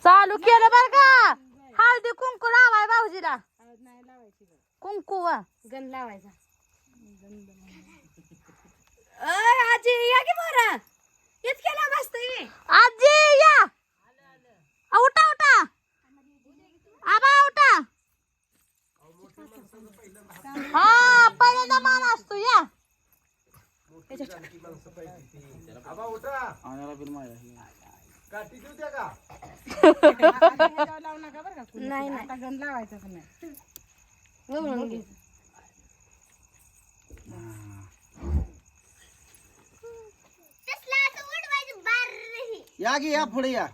चालू केलं बर का. हळदी कुंकू लावाय भाऊजीला. नाही लावायची कुंकू गण लावायचा. आजी या की बरं हेच केला मस्त आजी या. उठा उठा आबा उठा. हा पहिल्यांदा मान असतो या. आबा उठा. काठी देऊ द्या का? लावू नका बरं का. नाही नाही आता गण लावायचा पण नाही. वळून घे. या गे या पुढे या.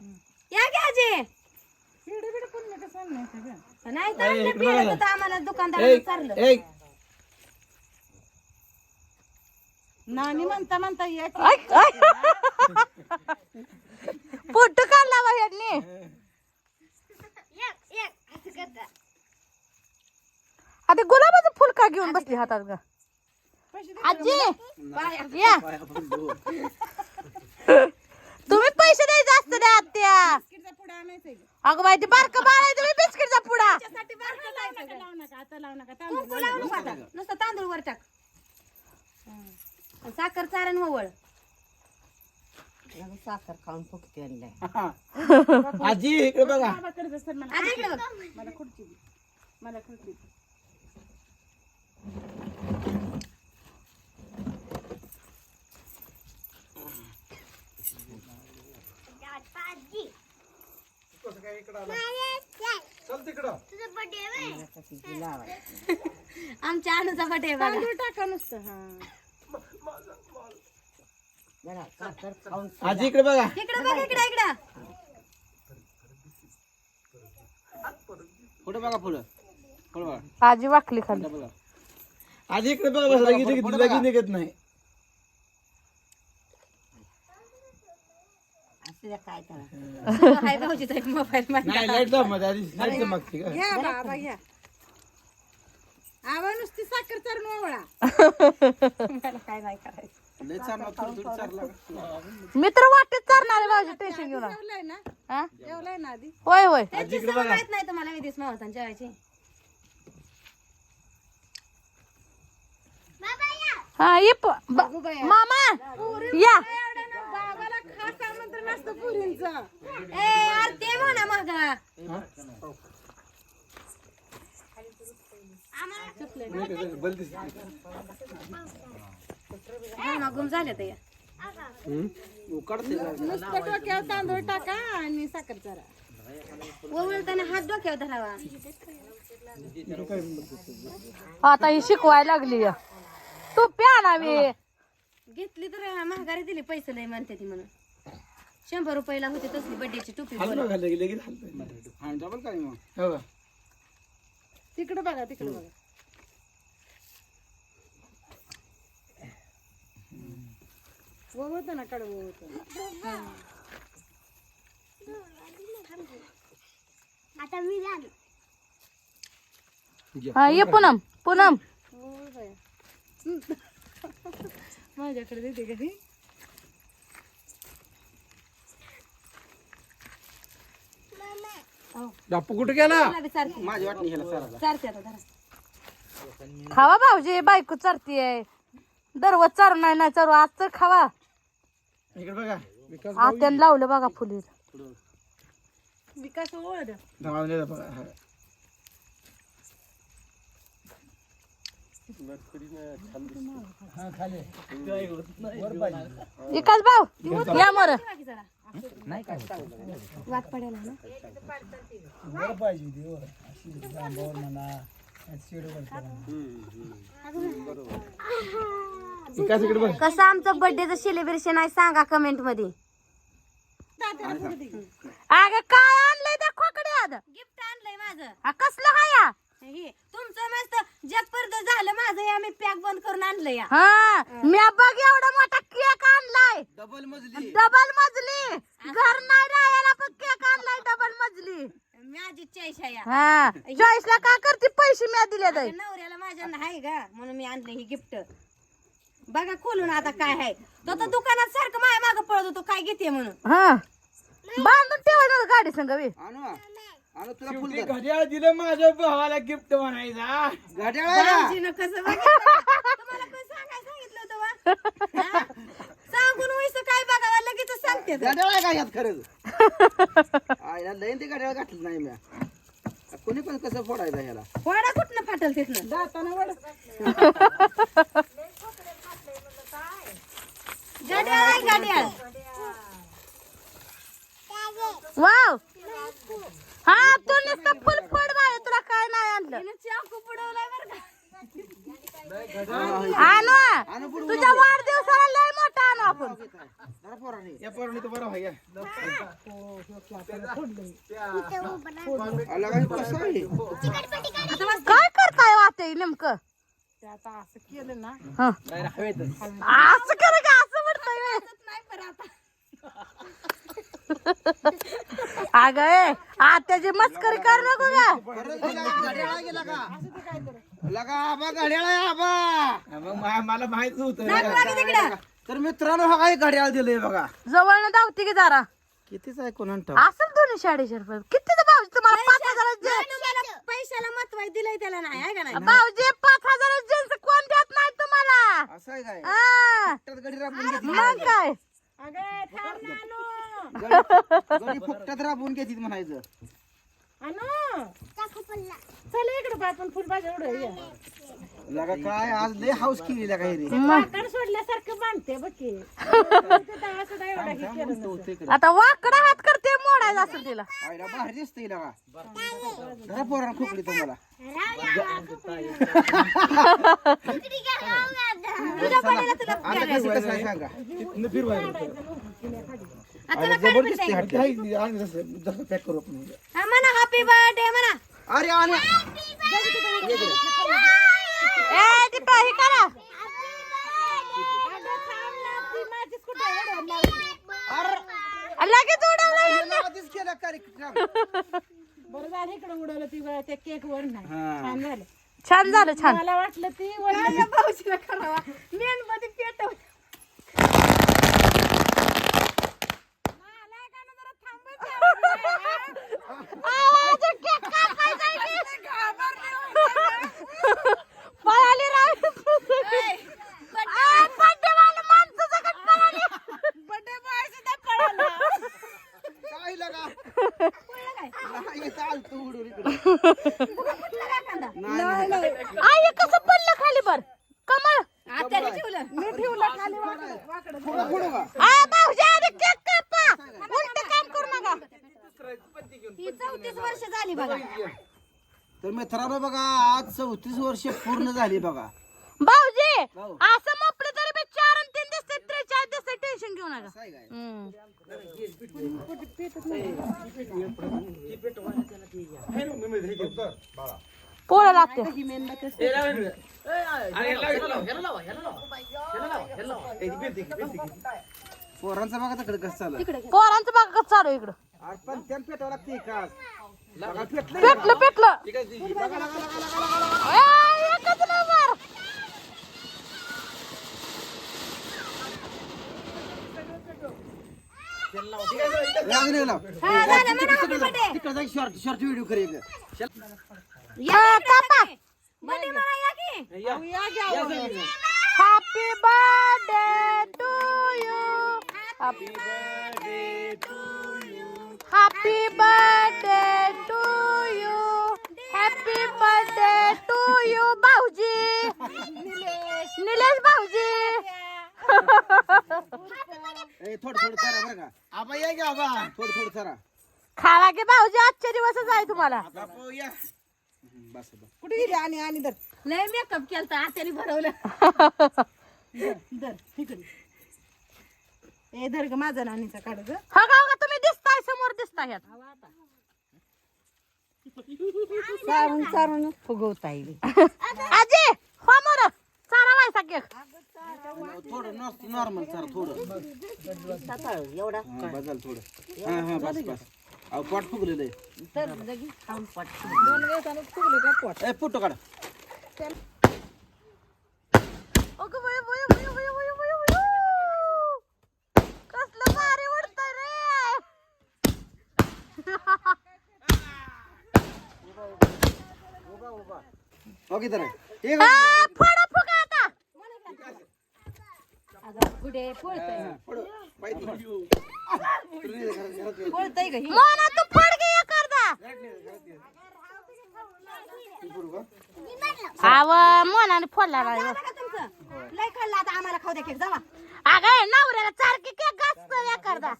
या की आजी पिढे पिढे पण नका सांगायचं गं. नाही तर आपल्या पिढ्यात होतं आम्हाला दुकानदारानं चारलं. नानी म्हणता म्हणता या की. फोटो काढला बा ह्यांनी. आता गुलाबाचं फुल का घेऊन बसली हातात ग आजी या. तुम्ही पैसे द्यायचे असतं द्या आत्या. बिस्किटचा पुडा आणायचा गं. अगं बाई ते बारकं बाळ आहे तुम्ही बिस्किटचा पुडा. त्यासाठी बारकं जायचं लावू नका आता लावू नका. तांदूळ लावू नका नुसतं तांदूळ वर टाक. साखर चारण वळ. साखर खाऊन फुकते आजी इकडे बघा. आजी इकडे बघ. मला खुर्ची दे. मला खुर्ची दे. कसं काय इकडं आला? चल तिकडं. आमच्या अनुचा बर्थडे तांदूळ टाका नुसतं. आजी इकडे बघा. इकडे बघ इकडे इकडे. पुढे बघा पुढे. पुढे बघा. आजी वाकली खाली. बघा. आजी इकडे बघा. बस लगेच निघत नाही. हाय भाऊजीचा एक मोबाईल नाही लाईट दाब मध्ये आधी लाईट चमकते का? घ्या बाबा घ्या. आवा नुसती साखर चारून वळा. मला काय नाही करायचं. लय चालला थोडी चालला. मित्र वाटेत चालणार भाऊजी टेन्शन घेऊन. जेवलाय ना हा जेवलाय ना आधी. होय होय. त्यांची सवय माहित नाही तुम्हाला विदेश मावताना जेवायची. हा ये मामा या. बाबाला खास आमंत्रण असतं पुरींचं. ए यार ते म्हणा मग. गुम झाले ते. नुसतं डोक्यावर तांदूळ टाका आणि साखर चारा. ओवळताना हात डोक्यावर धरावा. आता ही शिकवायला लागली. तू प्या नावी घेतली तर महागारी दिली. पैसे लय म्हणते ती म्हणून. 100 रुपयाला होती तसली बड्डेची टोपी. तिकडे बघा तिकडे बघा. होत ना कडवं होत. आता मी हा ये पूनम पूनम. माझ्याकडे देते कधी. बापू कुठे गेला? चारते माझी वाटणी ह्याला सारा. चारते आता धरा. खावा भाऊजी बायको चारतीये. दररोज चारू नाही चारू आज तर खावा. इकडे बघा. विकास आत्यानं लावलं बघा फुली. विकास ओळख. धावले बघा. विकास भाऊ या मोर. वाट पडेल ना. विकास इकडे बघ. कसं आमचं बर्थडेचं सेलिब्रेशन आहे सांगा कमेंट मध्ये. अगं काय आणलंय त्या खोकड्यात. गिफ्ट आणलंय माझं. कसलं हाया. हे तुमचं मस्त जगपर्द झालं माझं. आम्ही पॅक बंद करून आणलं या. हा मी बघ एवढा मोठा केक आणलाय. डबल मजली. डबल मजली. घर नाही राहायला पण केक आणलाय डबल मजली. माझी चॉईस आहे या. हा चॉईसला का करते पैसे मी दिले जाईल. नवऱ्याला माझ्या आहे का म्हणून मी आणले ही गिफ्ट. बघा खोलून आता काय आहे. तो तर दुकानात सारखं माझ्या मागं पळत होतो काय घेते म्हणून. हा बांधून ठेवायचं गाडी संग वे आणू आणू तुला फुल शेवटी घड्याळ दिलं माझ्या भावाला गिफ्ट म्हणायचा घड्याळ आहे का? भाऊजीनं कसं बघितलं? तुम्हाला पण सांगायला सांगितलं होतं वा? हा? सांगून व्हायचं काय बघावं लगेच सांगते तर. घड्याळ आहे का यात खरंच आईला लईन ते घड्याळ घातलं नाही मी कोणी पण कसं फोडायचं ह्याला वडा कुठनं फाटल तिथनं गाड्या आहे गाड्या वाव हा तू नुसतं फुल फोड बाय तुला काय नाही आणलं चाकू बुडवलाय बरं का आणू आणू पुढं तुझ्या वाढदिवसाला लय मोठा आणू आपण जरा पोरांनी या पोरांनी तर बरं व्हाय आला काय कसं आहे काय करताय वाटे नेमकं असं केलं ना हं. असं केलं का असं म्हणतोय नाही बरं आता अगं ए आत्याची मस्करी कर नको का घड्याळ गेला का लगा आबा घड्याळ आहे आबा मग मला माहित नव्हतं मागे तिकडं तर मित्रांनो हा काय घड्याळ दिलंय बघा जवळ धावती की जरा कितीच आहे कोणा असेल 250 रुपये किती भाऊजी तुम्हाला 5000 तुम्हाला पैशाला महत्व दिलंय त्याला नाही आहे का नाही भाऊजी 5000 जीन्स कोण देत नाही तुम्हाला असं आहे काय हा. फुकटात गडी राबून घेतली मग काय अगं थांब ना आणू गडी फुकटात राबून घेतली म्हणायचं आणू चल इकडे बाय पण फुलबाजा उडव लगा काय आज लय हाऊस केली लगा हे रे वाकड सोडल्यासारखं बांधते बघ की असं नाही एवढा हे केलं नसतं. आता वाकडा हात करते मोडायचा असेल तिला आईला भारी दिसतंय लगा जरा पोरांना खोकली तुम्हाला तुझ्या पणाला तुला आता कसं कसं आहे सांगा आता जबर दिसते हट्ट. जसं पॅक करू आपण हा म्हणा हॅपी बर्थडे म्हणा अरे आणि ए ती पाही करा लगेच उडवलं आधीच केला कार्यक्रम बरं झालं इकडे उडवलं ती त्या केक वर नाही हा. छान झालं छान झालं छान मला वाटलं ती वडील भाऊजीला करावा मेन मध्ये पेटव पळाली राव काय लगा नाही चालतो उडून इकडे नाही आई कसं पडलं खाली बर कमळ आत्याने ठेवलं मी ठेवलं खाली वाकडं पुढं पुढं का आ भाऊजी अरे केक कापा उलट काम करू नका ही 34 वर्ष झाली बघा तर मित्रांनो बघा आज 34 वर्ष पूर्ण झाली बघा भाऊजी हो. असं म्हटलं तरी बी 4 आणि 3 दिसते 43 दिसते टेन्शन घेऊ नका असं आहे काय हम्म. पोळं लागते पोरांचं बघा तिकडे कसं चालू आहे. पोरांचं बघा कसं चालू आहे इकडं अरे पण त्यान पेटावं लागते का बघा पेटलं पेटलं पेटलं ए, एकच नंबर लागले लाव हा झालं म्हणा हॅपी बर्थडे तिकडे जाई शॉर्ट शॉर्ट व्हिडिओ करेल हा, कापा बर्थडे म्हणा या की happy birthday to you happy birthday to you happy birthday to you भाऊजी निलेश भाऊजी ए थोडं थोडं चरा बरं का आबा या की आबा थोडं थोडं चरा खावा की भाऊजी आजच्या दिवसच आहे तुम्हाला बापू या बस बस कुठे गेली आणि दर लय मेकअप केलता आत्याने भरवलं दर इकडे ए धर ग माझा नानीचा काढ ग हा का तुम्ही दिसताय समोर दिसताय ह्यात चारून चारून फुगवता येईल आजी हो मोर चारा व्हायचा केक थोडं नॉर्मल चरा थोडं एवढा बदल थोडं हा हा बस बस अहो पोट फुगलेलं आहे तर लगी खाऊन पाठ 2 दिवसानं फुगलं का पोट ए फोटो काढ अगं वय वय वय वय वय वय वय कसलं भारी वाटतंय रे हो की तर हे फोडा फुगा आता अगं पुढे पळतय पळतय ग ही मोना तू फोड घे एक अर्धा आव मोनाने फोडला नाही झालं का तुमचं लय खाल्लं आता आम्हाला खाऊ दे केक जावा अगं नवऱ्याला चारकी केक घासतो एक अर्धा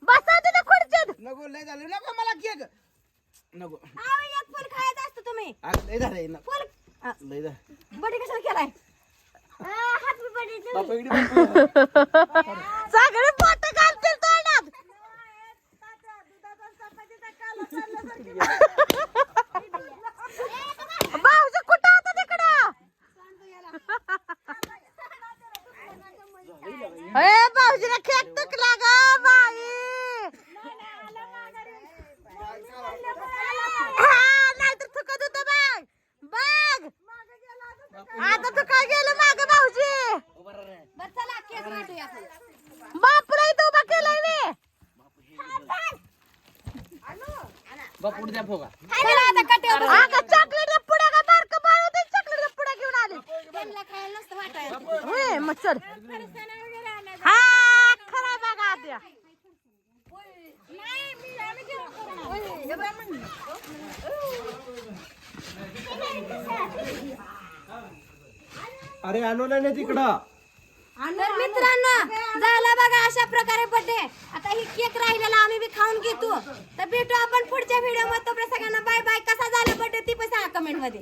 बसा तिथे खुर्चीत नको लय झालं नको मला केक नको आव एक फुल खायचं असतं तुम्ही अगं लय झालंय फुल लय झालं बडी कशाला केलाय हॅपी बर्थडे बापा इकडे सगळे पोट घालतील तोंडात भाऊजी कुठं होता तिकडं ए भाऊजीला केक तुकला ग बाई नाहीतर थुकत होतं बघ आता तू काय गेलं माग भाऊजी बरं चला केक वाटूया आपण बापरे इथं उभा केलाय मी बाप उडू द्या फोगा चला आता कट्यावर अगं चॉकलेट पुढे का बारक बाळ होते चॉकलेट पुढे घेऊन आले त्यांना खायला नसतं वाटायला होय मग चल हा खरा बघा आद्या नाही मी आम्ही जेवण अरे आणू नाही तिकडं तर मित्रांनो झाला बघा अशा प्रकारे बर्थडे आता ही केक राहिलेला आम्ही बी खाऊन घेतो तर भेटू आपण पुढच्या व्हिडिओ मध्ये तोपर्यंत सगळ्यांना बाय बाय कसा झाला बर्थडे ती पण सांगा कमेंट मध्ये